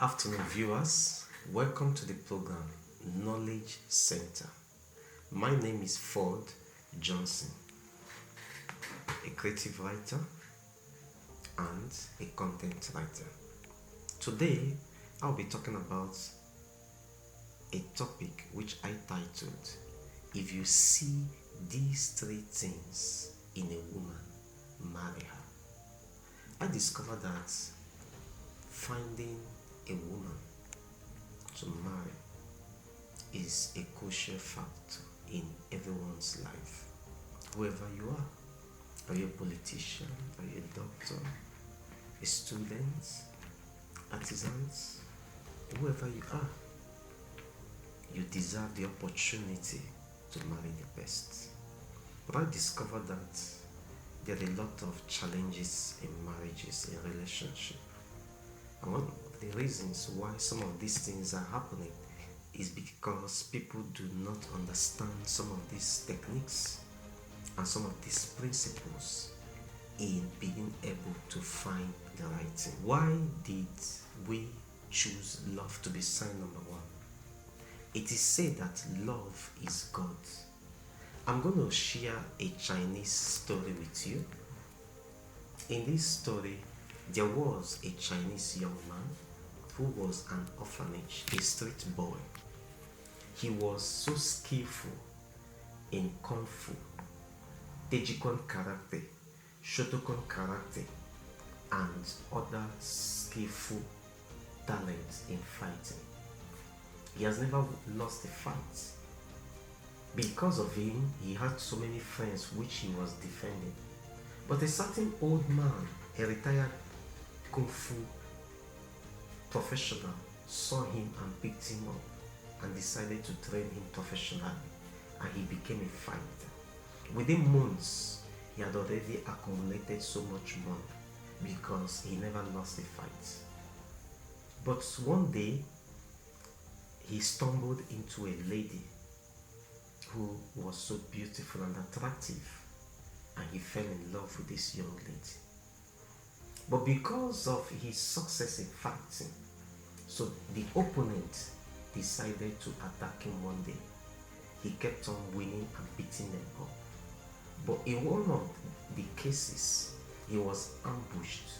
Afternoon, viewers. Welcome to the program Knowledge Center. My name is Ford Johnson, a creative writer and a content writer. Today, I'll be talking about a topic which I titled, If You See These Three Things in a Woman, Marry Her. I discovered that finding a woman to marry is a crucial factor in everyone's life. Whoever you are you a politician, are you a doctor, a student, artisans, whoever you are, you deserve the opportunity to marry the best. But I discovered that there are a lot of challenges in marriages, in relationships. And one of the reasons why some of these things are happening is because people do not understand some of these techniques and some of these principles in being able to find the right thing. Why did we choose love to be sign number one? It is said that love is God. I'm going to share a Chinese story with you. In this story, there was a Chinese young man who was an orphanage, a street boy. He was so skillful in Kung Fu, Tejikon Karate, Shotokan Karate, and other skillful talents in fighting. He has never lost a fight. Because of him, he had so many friends which he was defending. But a certain old man, a retired Kung Fu professional, saw him and picked him up and decided to train him professionally, and he became a fighter. Within months, he had already accumulated so much money because he never lost a fight. But one day, he stumbled into a lady who was so beautiful and attractive, and he fell in love with this young lady. But because of his success in fighting, so the opponent decided to attack him one day. He kept on winning and beating them up. But in one of the cases, he was ambushed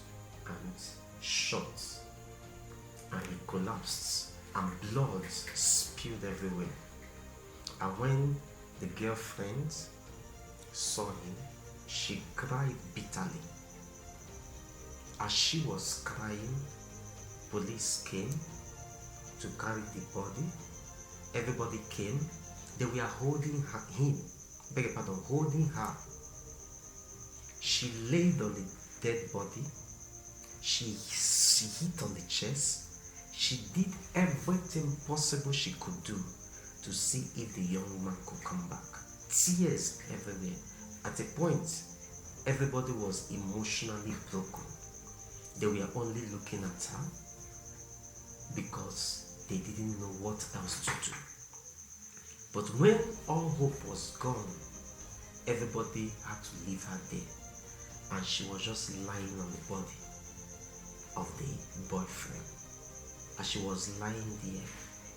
and shot, and he collapsed, and blood spilled everywhere. And when the girlfriend saw him, she cried bitterly. As she was crying, police came to carry the body. Everybody came. They were holding holding her. She laid on the dead body. She hit on the chest. She did everything possible she could do to see if the young man could come back. Tears everywhere. At a point, everybody was emotionally broken. They were only looking at her because they didn't know what else to do. But when all hope was gone, everybody had to leave her there, and she was just lying on the body of the boyfriend. As she was lying there,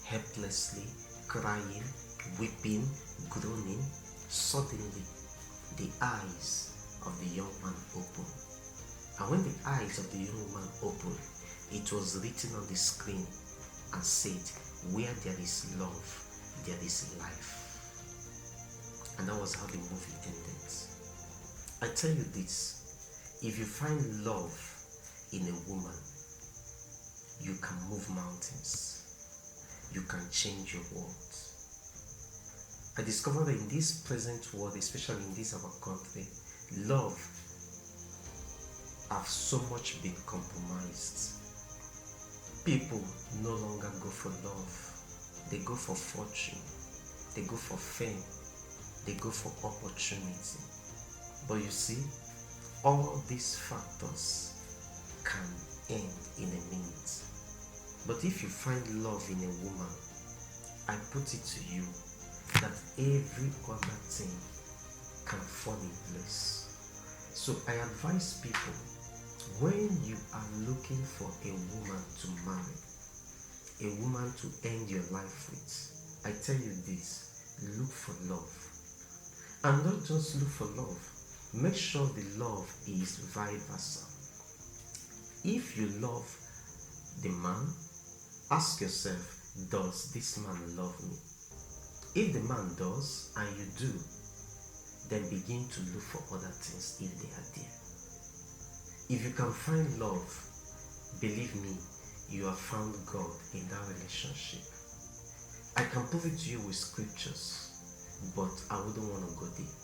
helplessly crying, weeping, groaning, suddenly the eyes of the young man opened. And when the eyes of the young man opened, it was written on the screen and said, "Where there is love, there is life." And that was how the movie ended. I tell you this, if you find love in a woman, you can move mountains. You can change your world. I discovered that in this present world, especially in this our country, love have so much been compromised. People no longer go for love. They go for fortune. They go for fame. They go for opportunity. But you see, all these factors can end in a minute. But if you find love in a woman, I put it to you that every other thing can fall in place. So I advise people, when you are looking for a woman to marry, a woman to end your life with, I tell you this, look for love. And not just look for love, make sure the love is vice versa. If you love the man, ask yourself, does this man love me? If the man does and you do, then begin to look for other things if they are there. If you can find love, believe me, you have found God in that relationship. I can prove it to you with scriptures, but I wouldn't want to go there.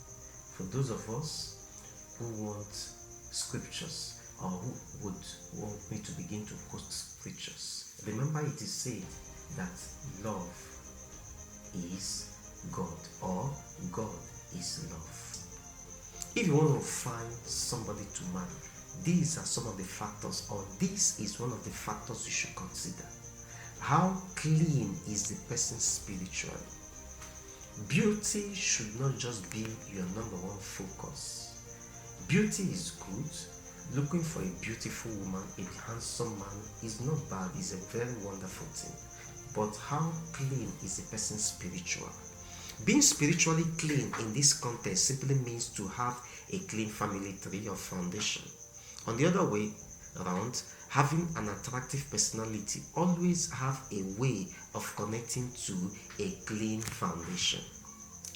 For those of us who want scriptures or who would want me to begin to quote scriptures, remember it is said that love is God, or God is love. If you want to find somebody to marry, these are some of the factors, or this is one of the factors you should consider. How clean is the person spiritually? Beauty should not just be your number one focus. Beauty is good. Looking for a beautiful woman, a handsome man is not bad, it's a very wonderful thing. But how clean is the person spiritual? Being spiritually clean in this context simply means to have a clean family tree or foundation. On the other way around, having an attractive personality always have a way of connecting to a clean foundation.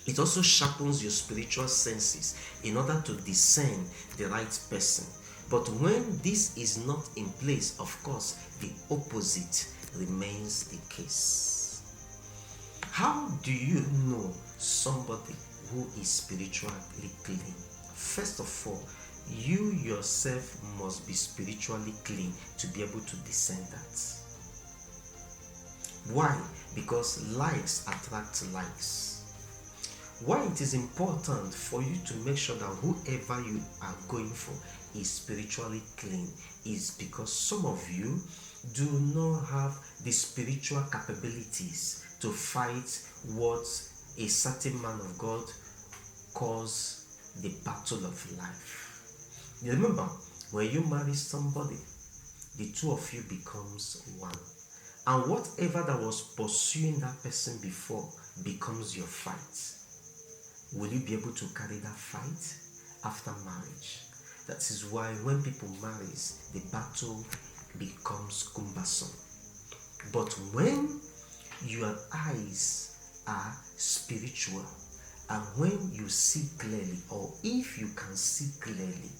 It also sharpens your spiritual senses in order to discern the right person. But when this is not in place, of course, the opposite remains the case. How do you know somebody who is spiritually clean? First of all, you yourself must be spiritually clean to be able to discern that. Why? Because likes attract likes. Why it is important for you to make sure that whoever you are going for is spiritually clean is because some of you do not have the spiritual capabilities to fight what a certain man of God calls the battle of life. You remember, when you marry somebody, the two of you becomes one. And whatever that was pursuing that person before becomes your fight. Will you be able to carry that fight after marriage? That is why when people marry, the battle becomes cumbersome. But when your eyes are spiritual, and when you see clearly, or if you can see clearly,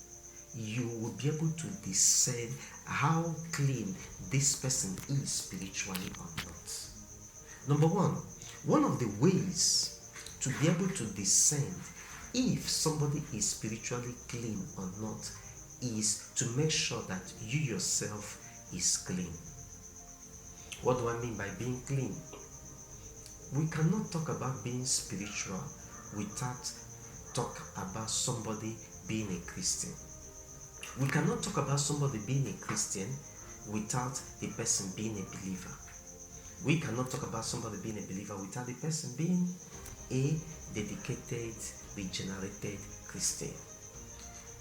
you will be able to discern how clean this person is spiritually or not. Number one of the ways to be able to discern if somebody is spiritually clean or not is to make sure that you yourself is clean. What do I mean by being clean? We cannot talk about being spiritual without talk about somebody being a Christian. We cannot talk about somebody being a Christian without the person being a believer. We cannot talk about somebody being a believer without the person being a dedicated, regenerated Christian.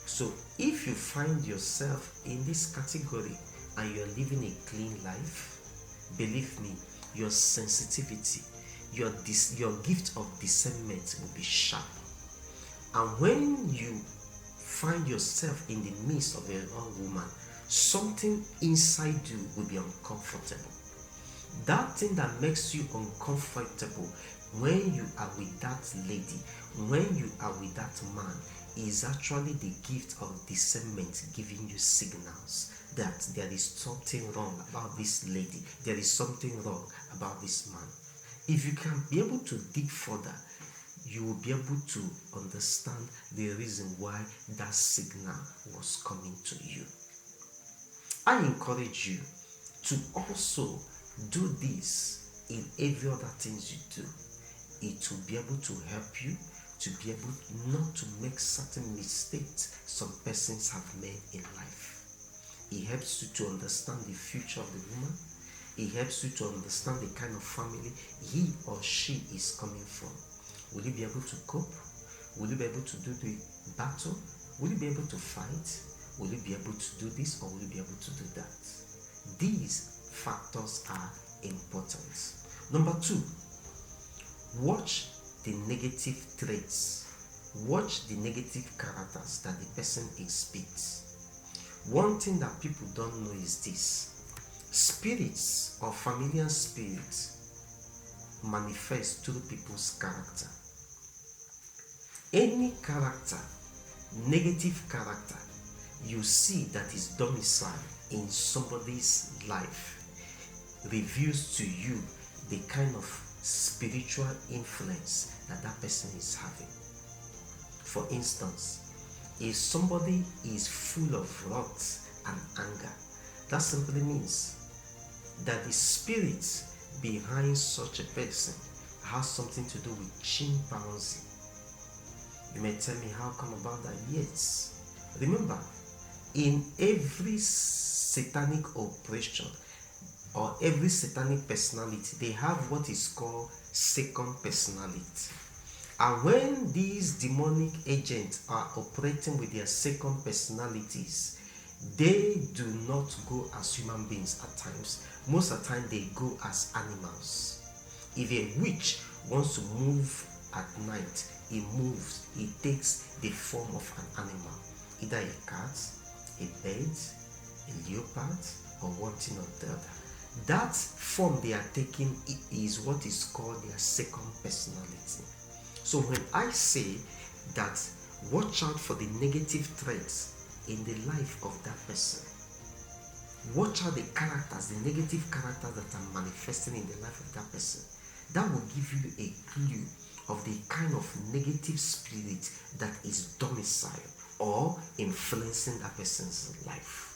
So if you find yourself in this category and you're living a clean life, believe me, your sensitivity, your gift of discernment will be sharp. And when you find yourself in the midst of a wrong woman, something inside you will be uncomfortable. That thing that makes you uncomfortable when you are with that lady, when you are with that man, is actually the gift of discernment giving you signals that there is something wrong about this lady, there is something wrong about this man. If you can be able to dig further, you will be able to understand the reason why that signal was coming to you. I encourage you to also do this in every other things you do. It will be able to help you to be able not to make certain mistakes some persons have made in life. It helps you to understand the future of the woman. It helps you to understand the kind of family he or she is coming from. Will you be able to cope? Will you be able to do the battle? Will you be able to fight? Will you be able to do this or will you be able to do that? These factors are important. Number two, watch the negative traits. Watch the negative characters that the person exhibits. One thing that people don't know is this: spirits or familiar spirits manifest through people's character. Any character, negative character, you see that is domiciled in somebody's life reveals to you the kind of spiritual influence that that person is having. For instance, if somebody is full of wrath and anger, that simply means that the spirit behind such a person has something to do with chimpanzee. You may tell me, how come about that? Yes. Remember, in every satanic oppression or every satanic personality, they have what is called second personality. And when these demonic agents are operating with their second personalities, they do not go as human beings at times. Most of the time, they go as animals. If a witch wants to move at night, it moves, it takes the form of an animal, either a cat, a bird, a leopard, or one thing or the other. That form they are taking is what is called their second personality. So when I say that watch out for the negative traits in the life of that person, watch out the characters, the negative characters that are manifesting in the life of that person, that will give you a clue of the kind of negative spirit that is domiciled or influencing that person's life.